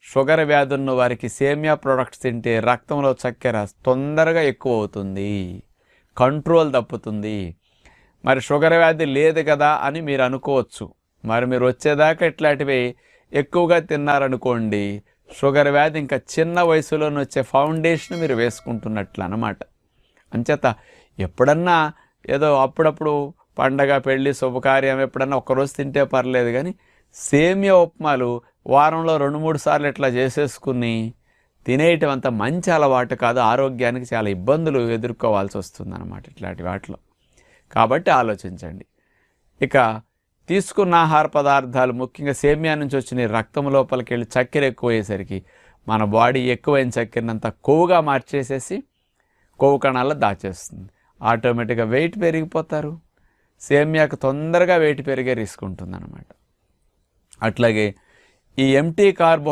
Sugar వ్యాధి ఉన్న వారికి సేమియా ప్రొడక్ట్స్ తింటే రక్తంలో చక్కెర తొందరగా ఎక్కువ అవుతుంది, కంట్రోల్ తప్పుతుంది. మరి షుగర్ వ్యాధి లేదు కదా అని మీరు అనుకోవచ్చు. మరి మీరు వచ్చేదాకా ఇట్లాంటివి ఎక్కువగా తిన్నారనుకోండి, షుగర్ వ్యాధి ఇంకా చిన్న వయసులోనే వచ్చే ఫౌండేషన్ మీరు వేసుకుంటున్నట్లు అన్నమాట. అంచేత ఎప్పుడన్నా ఏదో అప్పుడప్పుడు పండగ, పెళ్ళి, శుభకార్యం ఎప్పుడన్నా ఒక్కరోజు తింటే పర్లేదు, కానీ సేమియా ఉప్మాలు వారంలో 2-3 సార్లు ఇట్లా చేసేసుకుని తినేయటం అంత మంచి అలవాటు కాదు. ఆరోగ్యానికి చాలా ఇబ్బందులు ఎదుర్కోవాల్సి వస్తుందన్నమాట ఇట్లాంటి వాటిలో. కాబట్టి ఆలోచించండి. ఇక తీసుకున్న ఆహార పదార్థాలు ముఖ్యంగా సేమియా నుంచి వచ్చిన రక్తం లోపలికి వెళ్ళి చక్కెర ఎక్కువయ్యేసరికి మన బాడీ ఎక్కువైన చక్కెరనంతా కొవ్వుగా మార్చేసేసి కొవ్వు కణాల్లో దాచేస్తుంది. ఆటోమేటిక్గా వెయిట్ పెరిగిపోతారు. సేమియాకు తొందరగా వెయిట్ పెరిగే రిస్క్ ఉంటుందన్నమాట. అట్లాగే ఈ ఎంటీ కార్బో